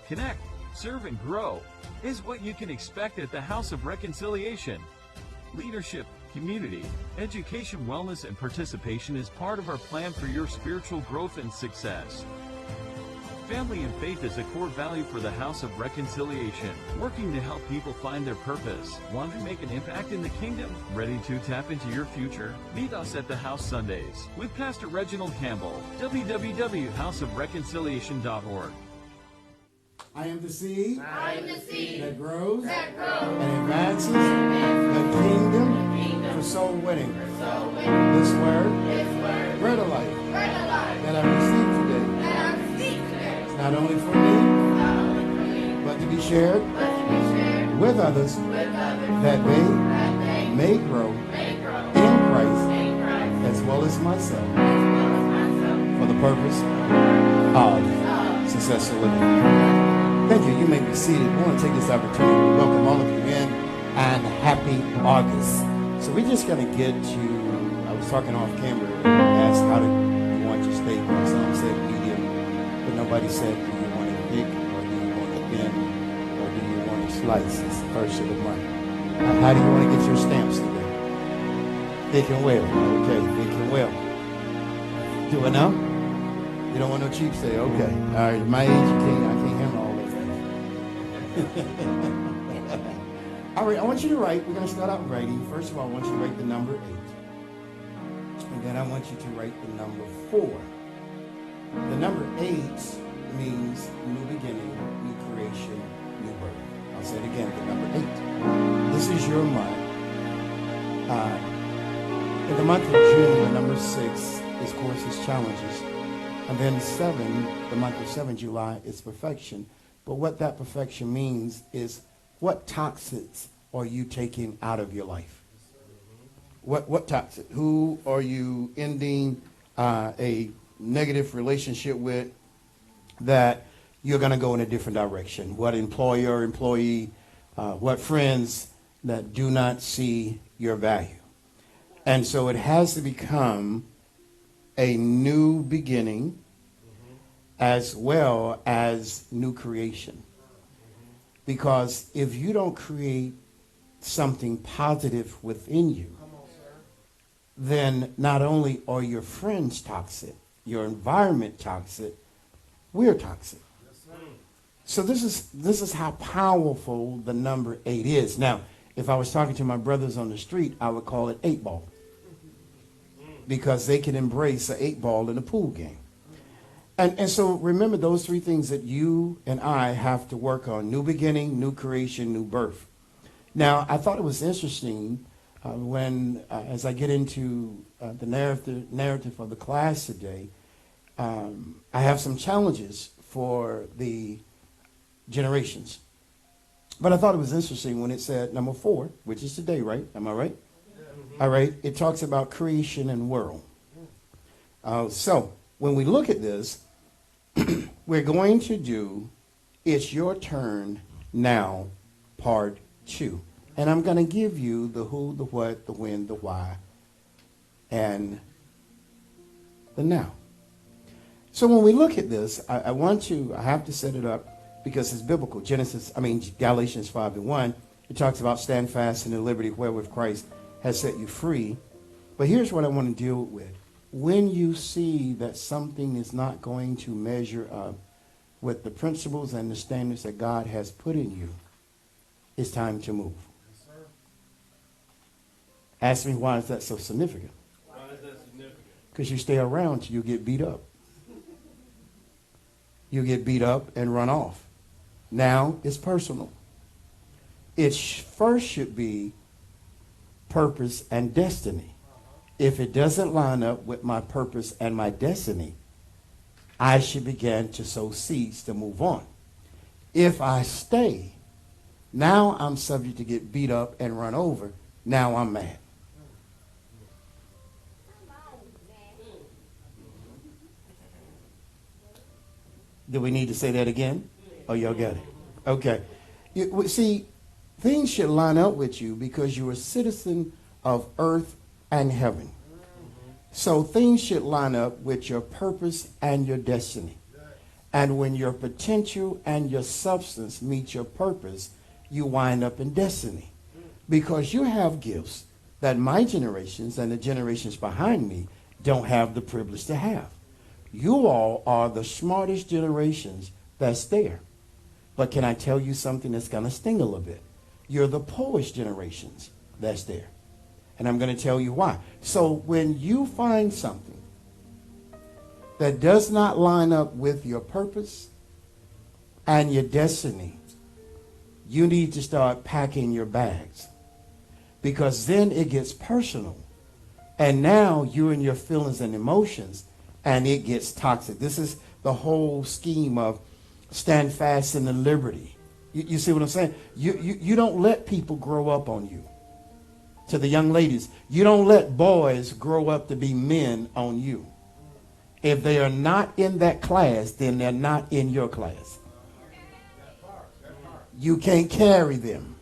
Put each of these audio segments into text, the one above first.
connect, serve, and grow is what you can expect at the House of Reconciliation. Leadership, community, education, wellness, and participation is part of our plan for your spiritual growth and success. Family and faith is a core value for the House of Reconciliation, working to help people find their purpose. Want to make an impact in the kingdom? Ready to tap into your future? Meet us at the House Sundays with Pastor Reginald Campbell. www.houseofreconciliation.org. I am the seed, that grows, and advances the kingdom for soul winning. This word, bread of life, that I received today, is not only for me, but to be shared with others, that they may grow in Christ as well as myself for the purpose of successful living. Thank you. You may be seated. I want to take this opportunity to welcome all of you in and happy August. So we're just going to get to, I was talking off camera, asked how do you want your steak? Some said medium, but nobody said do you want it thick or do you want it thin or do you want it sliced? It's the first of the month. How do you want to get your stamps today? Thick and well. Okay, thick and well. Do it now? You don't want no cheap steak? Okay. All right, my age, I can't handle all that. All right, I want you to write. We're going to start out writing. First of all, I want you to write the number 8. And then I want you to write the number 4. The number 8 means new beginning, new creation, new birth. I'll say it again, the number 8. This is your month. In the month of June, the number 6 is, of course, is challenges. And then 7, the month of 7, July, is perfection. But what that perfection means is what toxins are you taking out of your life? What toxic? Who are you ending a negative relationship with that you're going to go in a different direction? What employer, employee, what friends that do not see your value? And so it has to become a new beginning as well as new creation. Because if you don't create something positive within you, then not only are your friends toxic, your environment toxic, we're toxic. So this is how powerful the number 8 is. Now, if I was talking to my brothers on the street, I would call it 8 ball. Because they can embrace an 8 ball in a pool game. And so remember those 3 things that you and I have to work on: new beginning, new creation, new birth. Now, I thought it was interesting when, as I get into the narrative of the class today, I have some challenges for the generations. But I thought it was interesting when it said number 4, which is today, right? Am I right? All right. It talks about creation and world. So when we look at this, we're going to do It's Your Turn Now, Part 2. And I'm going to give you the who, the what, the when, the why, and the now. So when we look at this, I have to set it up because it's biblical. Galatians 5:1, it talks about stand fast in the liberty wherewith Christ has set you free. But here's what I want to deal with. When you see that something is not going to measure up with the principles and the standards that God has put in you, it's time to move. Yes, sir. Ask me, why is that so significant? Why is that significant? Because you stay around till you get beat up. You get beat up and run off. Now it's personal. It first should be purpose and destiny. If it doesn't line up with my purpose and my destiny, I should begin to sow seeds to move on. If I stay, now I'm subject to get beat up and run over. Now I'm mad. Do we need to say that again? Oh, y'all got it. Okay. See, things should line up with you because you're a citizen of earth and heaven. So things should line up with your purpose and your destiny. And when your potential and your substance meet your purpose, you wind up in destiny. Because you have gifts that my generations and the generations behind me don't have the privilege to have. You all are the smartest generations that's there. But can I tell you something that's going to sting a little bit? You're the poorest generations that's there. And I'm going to tell you why. So when you find something that does not line up with your purpose and your destiny, you need to start packing your bags. Because then it gets personal. And now you're in your feelings and emotions, and it gets toxic. This is the whole scheme of stand fast in the liberty. You see what I'm saying? You don't let people grow up on you. To the young ladies, you don't let boys grow up to be men on you. If they are not in that class, then they're not in your class. You can't carry them.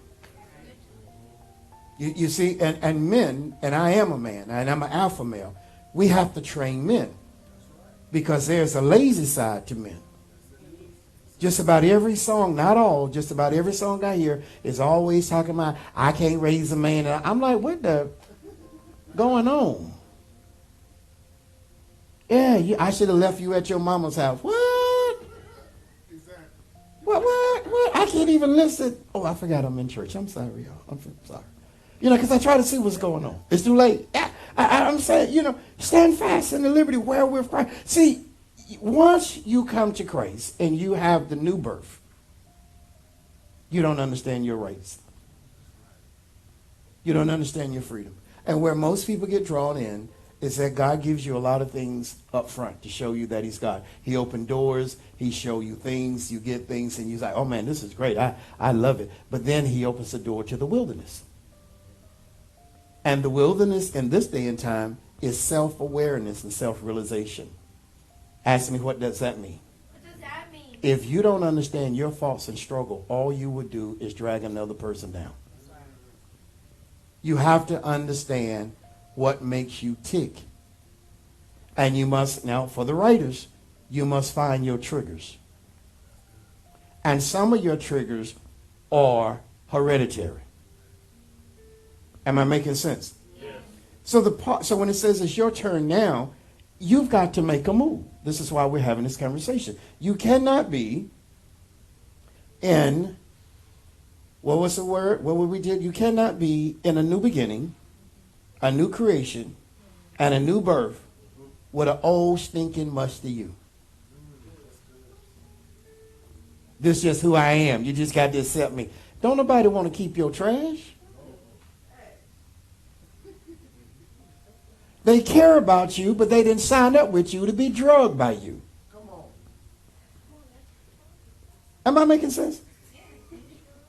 You see, and men, and I am a man, and I'm an alpha male, we have to train men. Because there's a lazy side to men. Just about every song, not all, just about every song I hear is always talking about, I can't raise a man. And I'm like, what the going on? Yeah, I should have left you at your mama's house. What? What? I can't even listen. Oh, I forgot I'm in church. I'm sorry, y'all. I'm sorry. Because I try to see what's going on. It's too late. I'm saying, stand fast in the liberty wherewith Christ. See, once you come to Christ and you have the new birth, you don't understand your rights. You don't understand your freedom. And where most people get drawn in is that God gives you a lot of things up front to show you that he's God. He opened doors. He show you things. You get things and you're like, oh, man, this is great. I love it. But then he opens the door to the wilderness. And the wilderness in this day and time is self-awareness and self-realization. Ask me, what does that mean? What does that mean? If you don't understand your faults and struggle, all you would do is drag another person down. You have to understand what makes you tick. And you must, now for the writers, you must find your triggers. And some of your triggers are hereditary. Am I making sense? Yes. So when it says it's your turn now, you've got to make a move. This is why we're having this conversation. You cannot be in, what was the word? What we did? You cannot be in a new beginning, a new creation, and a new birth with an old stinking musty you. This is just who I am. You just got to accept me. Don't nobody want to keep your trash. They care about you, but they didn't sign up with you to be drugged by you. Come on. Am I making sense?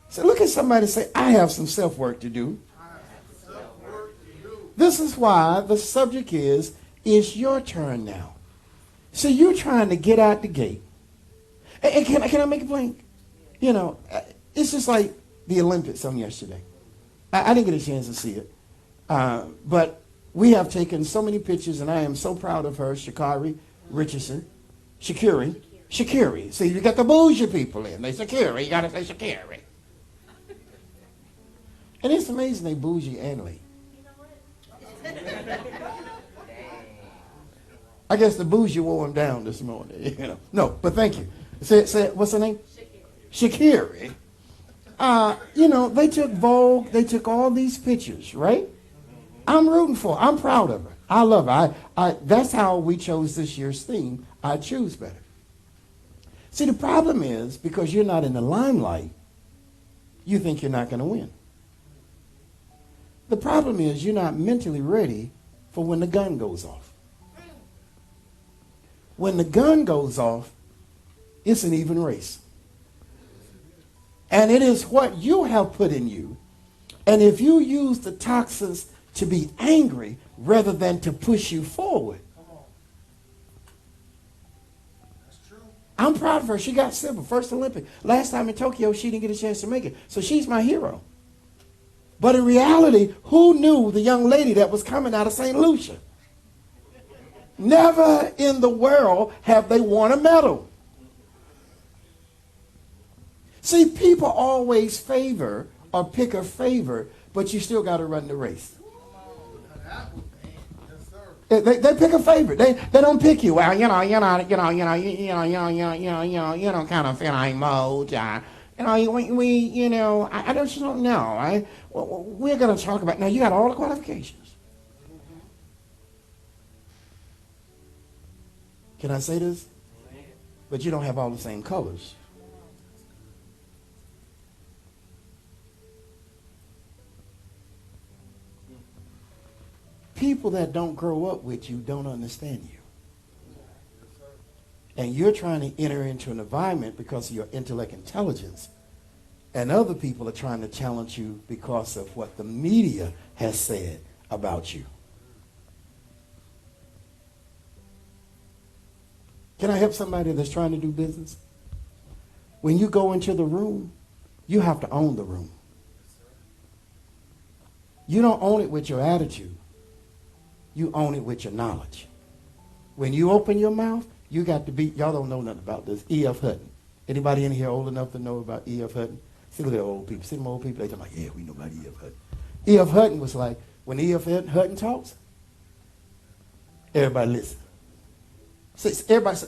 So look at somebody and say, I have some self-work to do. This is why the subject is, it's your turn now. So you're trying to get out the gate. And can I make a point? It's just like the Olympics on yesterday. I didn't get a chance to see it. But we have taken so many pictures, and I am so proud of her, Sha'Carri Richardson. Sha'Carri. See, you got the bougie people in. They Sha'Carri. You got to say Sha'Carri. And it's amazing they bougie and late. I guess the bougie wore him down this morning. No, but thank you. Say what's her name? Sha'Carri. They took Vogue. They took all these pictures, right? I'm rooting for her. I'm proud of her. I love her. That's how we chose this year's theme. I choose better. See, the problem is, because you're not in the limelight, you think you're not going to win. The problem is you're not mentally ready for when the gun goes off. When the gun goes off, it's an even race. And it is what you have put in you. And if you use the toxins to be angry rather than to push you forward. That's true. I'm proud of her. She got silver, first Olympic. Last time in Tokyo, she didn't get a chance to make it. So she's my hero. But in reality, who knew the young lady that was coming out of St. Lucia? Never in the world have they won a medal. See, people always favor or pick a favor, but you still got to run the race. They pick a favorite. They don't pick you. Well, you don't kind of feel like mode. I just don't know. We're going to talk about, now you got all the qualifications. Can I say this? But you don't have all the same colors. People that don't grow up with you don't understand you. And you're trying to enter into an environment because of your intellect intelligence. And other people are trying to challenge you because of what the media has said about you. Can I help somebody that's trying to do business? When you go into the room, you have to own the room. You don't own it with your attitude. You own it with your knowledge. When you open your mouth, you got to be, y'all don't know nothing about this, E.F. Hutton. Anybody in here old enough to know about E.F. Hutton? See, look at old people. See them old people, they talking about, yeah, we know about E.F. Hutton. E.F. Hutton was like, when E.F. Hutton talks, everybody listen. Everybody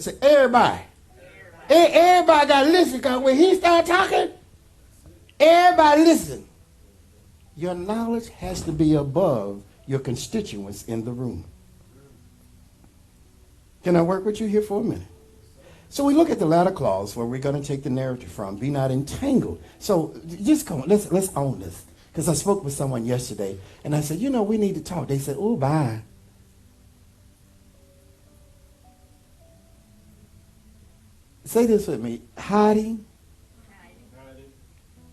got to listen, because when he start talking, everybody listen. Your knowledge has to be above your constituents in the room. Can I work with you here for a minute? So we look at the latter clause where we're going to take the narrative from, be not entangled. So just come on, let's own this. Because I spoke with someone yesterday, and I said, we need to talk. They said, oh, bye. Say this with me. Hiding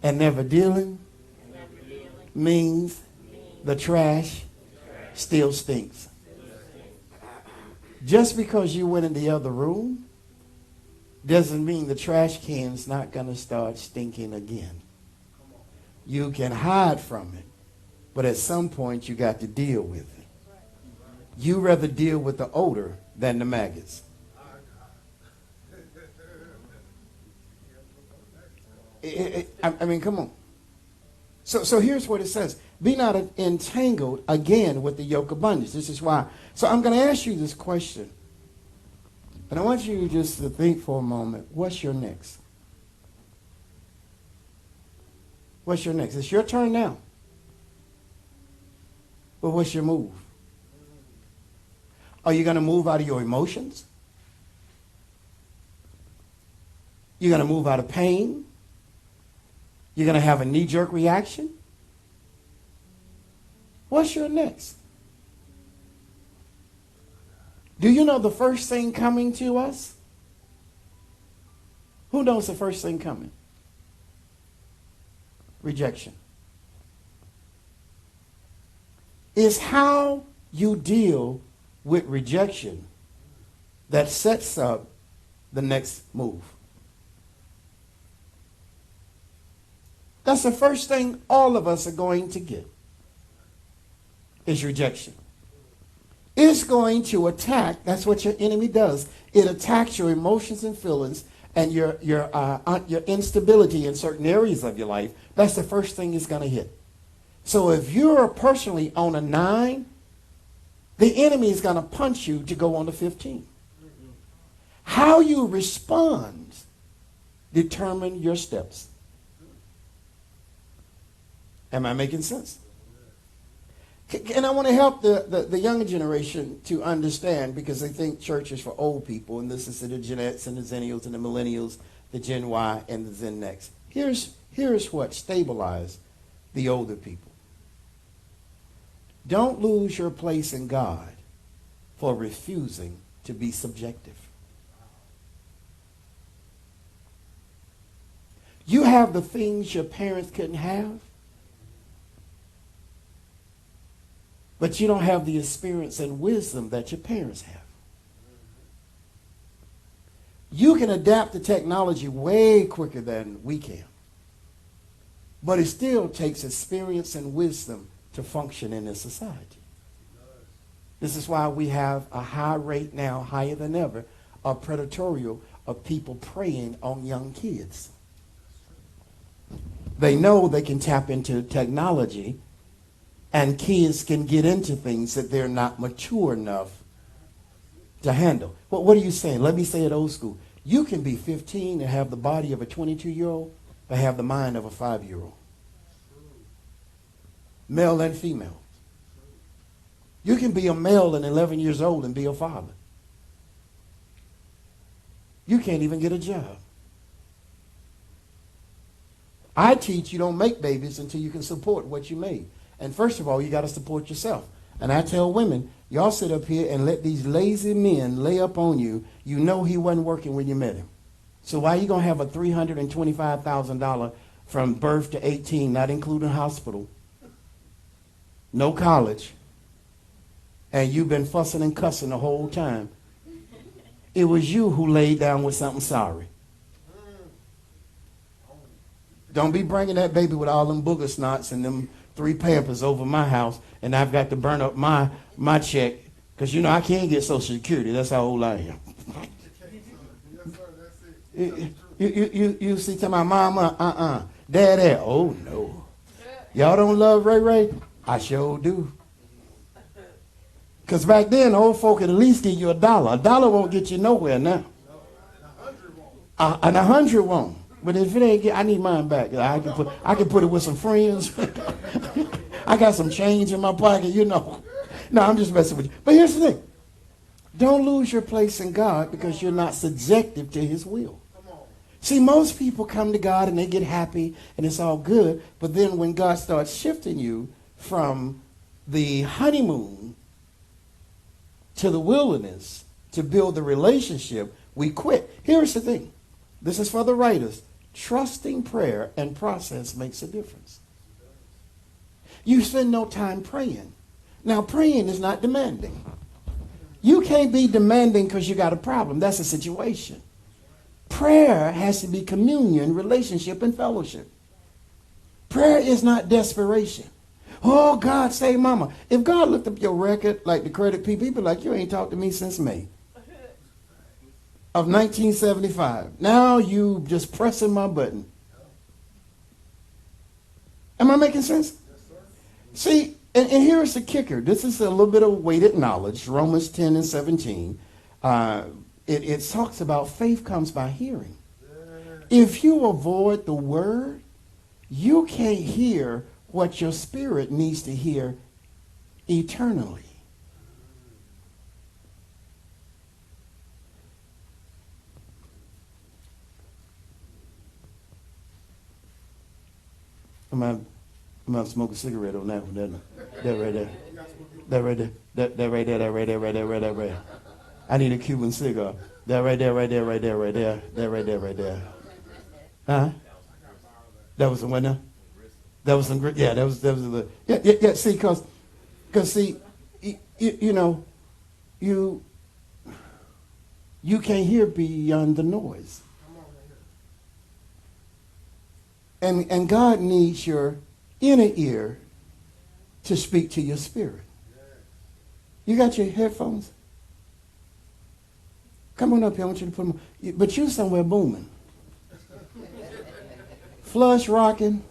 and never dealing means the trash still stinks. Just because you went in the other room doesn't mean the trash can's not going to start stinking again. You can hide from it, but at some point you got to deal with it. You rather deal with the odor than the maggots. I mean, come on. So here's what it says. Be not entangled again with the yoke of bondage. This is why. So I'm going to ask you this question. And I want you just to think for a moment. What's your next? What's your next? It's your turn now. But what's your move? Are you going to move out of your emotions? You're going to move out of pain? You're going to have a knee-jerk reaction? What's your next? Do you know the first thing coming to us? Who knows the first thing coming? Rejection. It's how you deal with rejection that sets up the next move. That's the first thing all of us are going to get, is rejection. It's going to attack. That's what your enemy does. It attacks your emotions and feelings and your instability in certain areas of your life. That's the first thing it's going to hit. So if you're personally on a 9, the enemy is going to punch you to go on to 15. How you respond determine your steps. Am I making sense? And I want to help the younger generation to understand, because they think church is for old people, and this is to the Gen X and the Zennials and the Millennials, the Gen Y and the Gen Next. Here's what stabilizes the older people. Don't lose your place in God for refusing to be subjective. You have the things your parents couldn't have, but you don't have the experience and wisdom that your parents have. You can adapt to technology way quicker than we can. But it still takes experience and wisdom to function in this society. This is why we have a high rate now, higher than ever, of predatorial, of people preying on young kids. They know they can tap into technology, and kids can get into things that they're not mature enough to handle. Well, what are you saying? Let me say it old school. You can be 15 and have the body of a 22-year-old, but have the mind of a 5-year-old. Male and female. You can be a male and 11 years old and be a father. You can't even get a job. I teach you don't make babies until you can support what you made. And first of all, you got to support yourself. And I tell women, y'all sit up here and let these lazy men lay up on you. You know he wasn't working when you met him. So why are you going to have a $325,000 from birth to 18, not including hospital, no college, and you've been fussing and cussing the whole time? It was you who laid down with something sorry. Don't be bringing that baby with all them booger snots and them 3 Pampers over my house, and I've got to burn up my check because, you know, I can't get Social Security. That's how old I am. You see, to my mama, daddy, oh no. Y'all don't love Ray Ray? I sure do. Because back then, old folk could at least give you $1. $1 won't get you nowhere now. And 100 won't. But if it ain't, I need mine back. I can put it with some friends. I got some change in my pocket, you know. No, I'm just messing with you. But here's the thing. Don't lose your place in God because you're not subjective to his will. See, most people come to God and they get happy and it's all good. But then when God starts shifting you from the honeymoon to the wilderness to build the relationship, we quit. Here's the thing. This is for the writers. Trusting prayer and process makes a difference. You spend no time praying. Now, praying is not demanding. You can't be demanding because you got a problem. That's a situation. Prayer has to be communion, relationship, and fellowship. Prayer is not desperation. Oh, God, save mama. If God looked up your record like the credit people, he'd be like, you ain't talked to me since May of 1975. Now you just pressing my button. Am I making sense? See, and here's the kicker. This is a little bit of weighted knowledge. Romans 10 and 17. It talks about faith comes by hearing. If you avoid the word, you can't hear what your spirit needs to hear eternally. I'm gonna smoke a cigarette on that one. That right there. That right there. That right there. That right there. Right there. Right there. Right there. I need a Cuban cigar. That right there. Right there. Right there. Right there. That right there. Right there. Huh? That was the one now? That was some great. Yeah, that was the. Yeah. See, because see, you know, you can't hear beyond the noise. And God needs your inner ear to speak to your spirit. You got your headphones? Come on up here. I want you to put them on. But you somewhere booming. Flush rocking.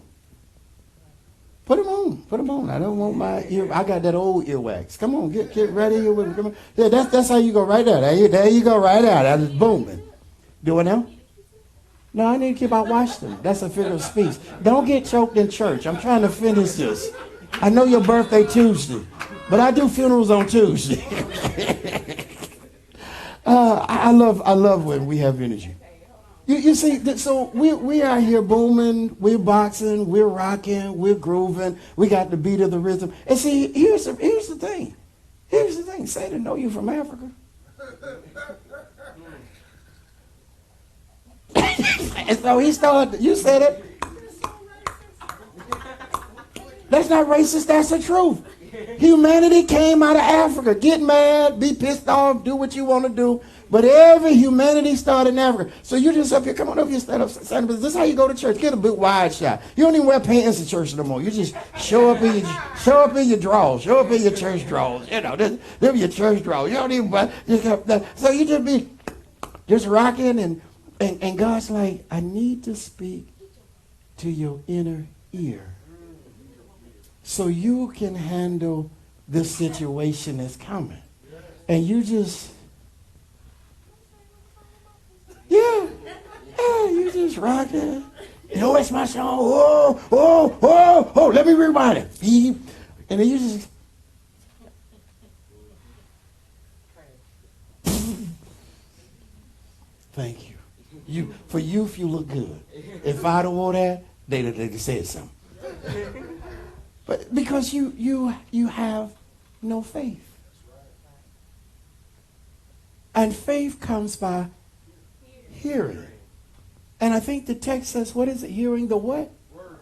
Put them on. Put them on. I don't want my ear. I got that old earwax. Come on. Get ready here with me. Come on. Yeah, that's how you go right there. There you go right there. That is booming. Do it now? No, I need to keep out Washington. That's a figure of speech. Don't get choked in church. I'm trying to finish this. I know your birthday Tuesday, but I do funerals on Tuesday. I love when we have energy. You see, so we are here booming, we're boxing, we're rocking, we're grooving, we got the beat of the rhythm. And see, here's the thing. Here's the thing. Satan know you from Africa. And so he started, you said it. That's not racist, that's the truth. Humanity came out of Africa. Get mad, be pissed off, do what you want to do. But every humanity started in Africa. So you just up here, come on up here, stand up. This is how you go to church. Get a big wide shot. You don't even wear pants to church no more. You just show up in your drawers. Show up in your church drawers. You know, them your church drawers. You don't even wear, so you just be just rocking and God's like, I need to speak to your inner ear so you can handle this situation that's coming. And you just, you just rock it. You know, it's my song. Oh, let me rewind it. Beep. And then you just, thank you. For youth, you look good. If I don't want that, they'd said something. But because you have no faith. And faith comes by hearing. And I think the text says, what is it? Hearing the what? Word.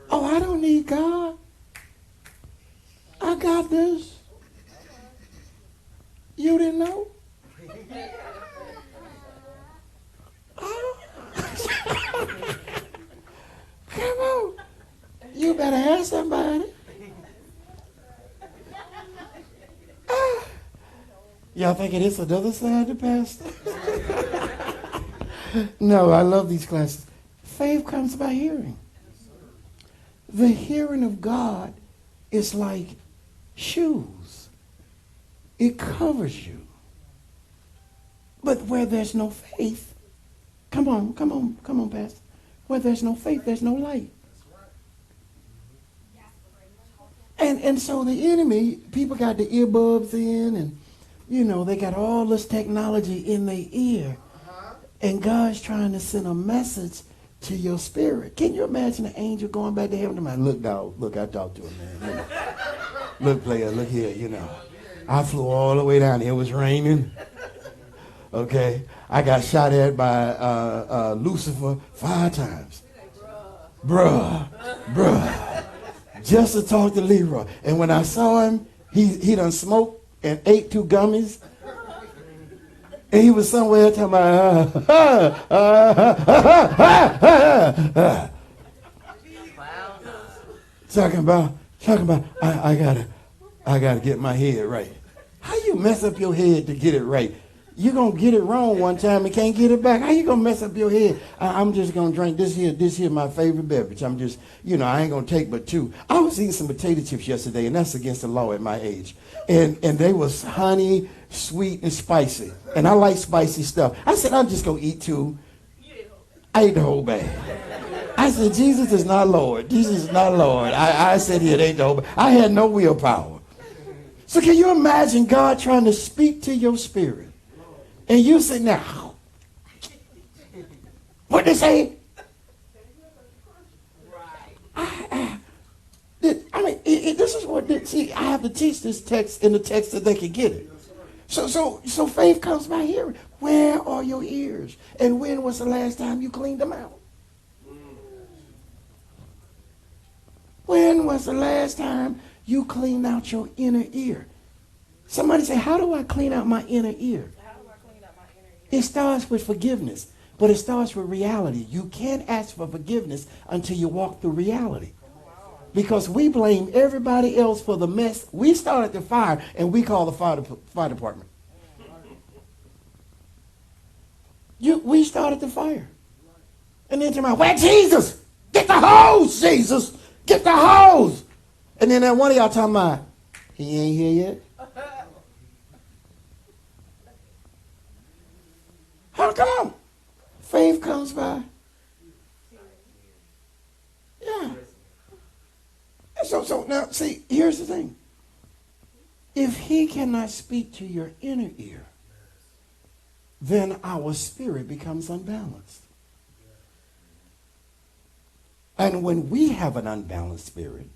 Oh, I don't need God. I got this. You didn't know? Oh. Come on. You better ask somebody. Y'all thinking it's another side of the pastor? No, I love these classes. Faith comes by hearing. The hearing of God is like shoes. It covers you. But where there's no faith, come on, Pastor. Where there's no faith, there's no light. And so the enemy, people got the earbuds in, and they got all this technology in their ear. And God's trying to send a message to your spirit. Can you imagine an angel going back to heaven? Look, dog, look, I talked to him, man. Look, player, look here, I flew all the way down here. It was raining. Okay. I got shot at by Lucifer 5 times. Bruh. Just to talk to Leroy. And when I saw him, he done smoked and ate 2 gummies. And he was somewhere talking about, I gotta get my head right. How you mess up your head to get it right? You're gonna get it wrong one time and can't get it back. How you gonna mess up your head? I'm just gonna drink this here my favorite beverage. I'm just, I ain't gonna take but 2. I was eating some potato chips yesterday, and that's against the law at my age. And they was honey, sweet, and spicy. And I like spicy stuff. I said, I'm just gonna eat 2. I ate the whole bag. I said, Jesus is not Lord. Jesus is not Lord. I said it ain't the whole bag. I had no willpower. So can you imagine God trying to speak to your spirit? And you say, now, what they say? This is what, I have to teach this text in the text that they can get it. So faith comes by hearing. Where are your ears? And when was the last time you cleaned them out? When was the last time you cleaned out your inner ear? Somebody say, how do I clean out my inner ear? It starts with forgiveness, but it starts with reality. You can't ask for forgiveness until you walk through reality. Because we blame everybody else for the mess. We started the fire, and we call the fire department. We started the fire. And then tomorrow, where Jesus? Get the hose, Jesus. Get the hose. And then that one of y'all talking about, he ain't here yet. How come? Faith comes by. Yeah. So now, see, here's the thing. If he cannot speak to your inner ear, then our spirit becomes unbalanced. And when we have an unbalanced spirit,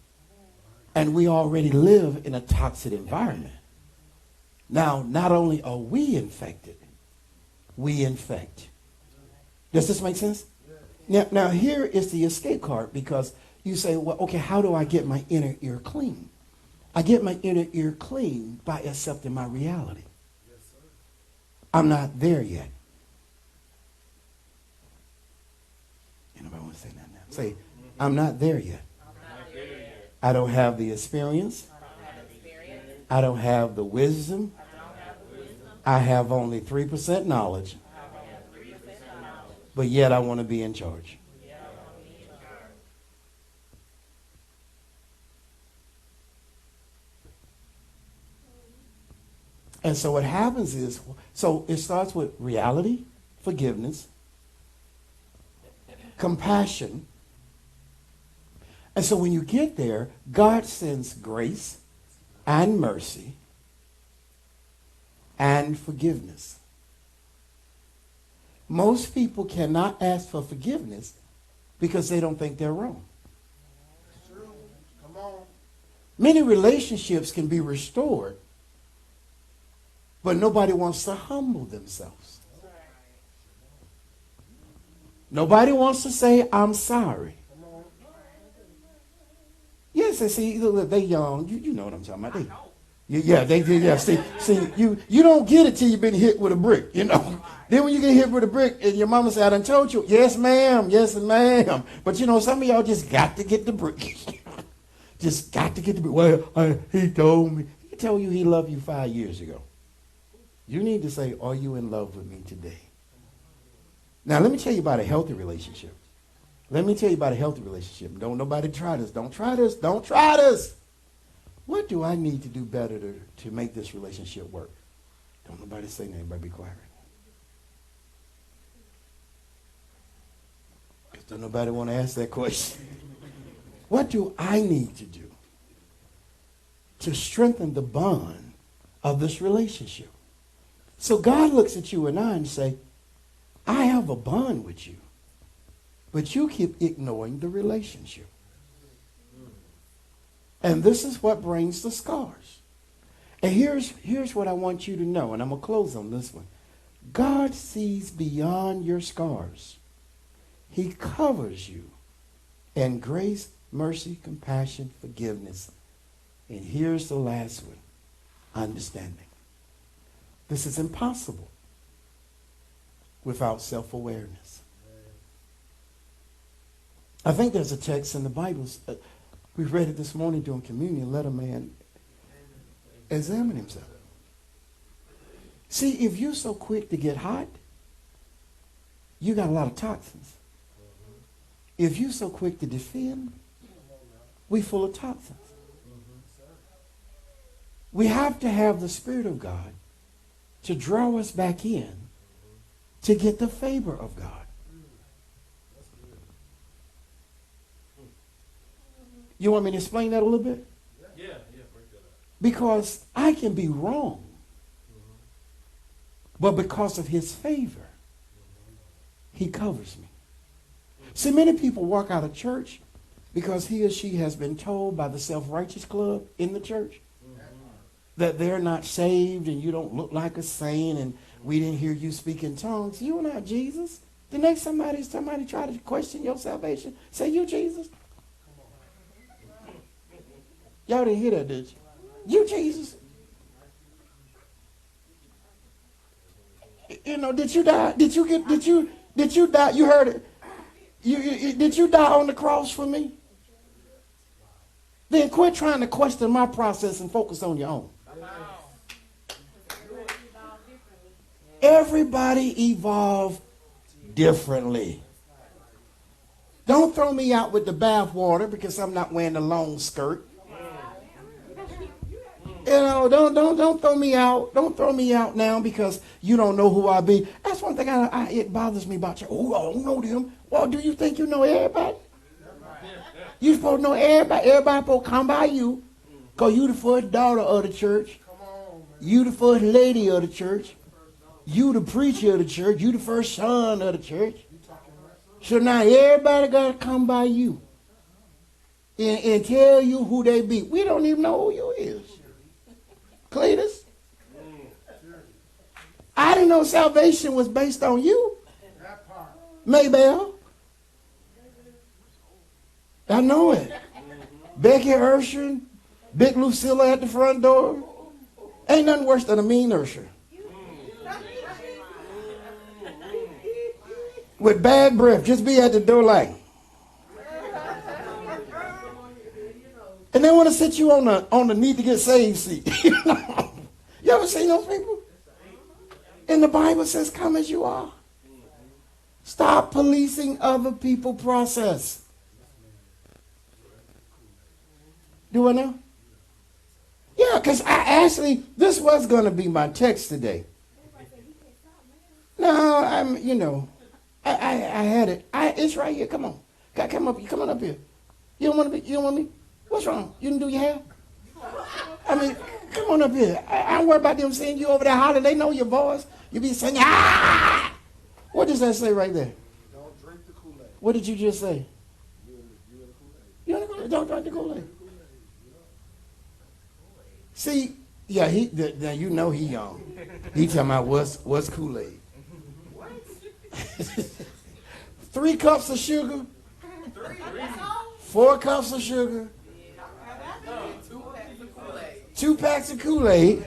and we already live in a toxic environment, now not only are we infected, we infect. Does this make sense? Now here is the escape card, because you say, well, okay, how do I get my inner ear clean? I get my inner ear clean by accepting my reality. I'm not there yet. Anybody want to say that now? Say, I'm not there yet. I don't have the experience. I don't have the wisdom. I have only 3% knowledge. But yet I want to be in charge. And so what happens is, so it starts with reality, forgiveness, compassion. And so when you get there, God sends grace and mercy and forgiveness. Most people cannot ask for forgiveness because they don't think they're wrong. True. Come on. Many relationships can be restored, but nobody wants to humble themselves. Nobody wants to say, I'm sorry. Yes, they see, look, they young. You know what I'm talking about. Yeah. See, you don't get it till you've been hit with a brick, you know. Then when you get hit with a brick and your mama say, I done told you, yes, ma'am. But some of y'all just got to get the brick. Just got to get the brick. Well, he told me. He told you he loved you 5 years ago. You need to say, are you in love with me today? Now, let me tell you about a healthy relationship. Don't nobody try this. Don't try this. What do I need to do better to make this relationship work? Don't nobody say nothing. Everybody be quiet. Because don't nobody want to ask that question. What do I need to do to strengthen the bond of this relationship? So God looks at you and I and say, I have a bond with you, but you keep ignoring the relationship. And this is what brings the scars. And here's what I want you to know, and I'm going to close on this one. God sees beyond your scars. He covers you in grace, mercy, compassion, forgiveness. And here's the last one, understanding. This is impossible without self-awareness. I think there's a text in the Bible. We read it this morning during communion. Let a man examine himself. See, if you're so quick to get hot, you got a lot of toxins. If you're so quick to defend, we full of toxins. We have to have the Spirit of God to draw us back in to get the favor of God. You want me to explain that a little bit? Yeah, break that up. Because I can be wrong, but because of his favor, he covers me. See, many people walk out of church because he or she has been told by the self-righteous club in the church that they're not saved and you don't look like a saint and we didn't hear you speak in tongues. You're not Jesus. The next somebody try to question your salvation, say, you Jesus? Y'all didn't hear that, did you? You Jesus? You know, did you die? Did you die? You heard it. Did you die on the cross for me? Then quit trying to question my process and focus on your own. Everybody evolved differently. Don't throw me out with the bath water because I'm not wearing a long skirt. You know, don't throw me out. Don't throw me out now because you don't know who I be. That's one thing it bothers me about you. Oh, I don't know them. Well, do you think you know everybody? You supposed to know everybody. Everybody supposed to come by you because you the first daughter of the church. You the first lady of the church. You the preacher of the church. You the first son of the church. So now everybody got to come by you and tell you who they be. We don't even know who you is. Cletus? I didn't know salvation was based on you. Maybell? I know it. Becky Urshan, Big Lucilla at the front door. Ain't nothing worse than a mean Ursher. With bad breath, just be at the door like. And they want to sit you on the need to get saved seat. You ever seen those people? And the Bible says, come as you are. Stop policing other people's process. Do I know? Yeah, because this was going to be my text today. No, I had it. It's right here. Come on. Come on up here. You don't want me? What's wrong? You didn't do your hair? I mean, come on up here. I don't worry about them seeing you over there hollering. They know your voice. You be saying, ah! What does that say right there? Don't drink the Kool-Aid. What did you just say? You in the Kool-Aid. You in the Kool-Aid? Don't drink the Kool-Aid. See, yeah, now you know he young. He talking about what's Kool-Aid. What? 3 cups of sugar. 4 cups of sugar. 2 packs of Kool-Aid.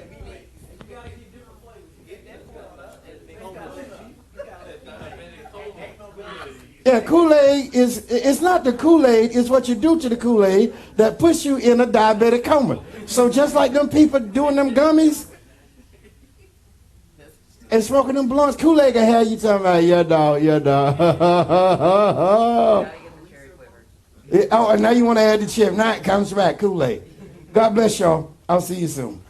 Yeah, Kool-Aid it's not the Kool-Aid, it's what you do to the Kool-Aid that puts you in a diabetic coma. So just like them people doing them gummies and smoking them blunts, Kool-Aid can have you talking about, yeah, dog. Oh, and now you want to add the chip. Now it comes back, Kool-Aid. God bless y'all. I'll see you soon.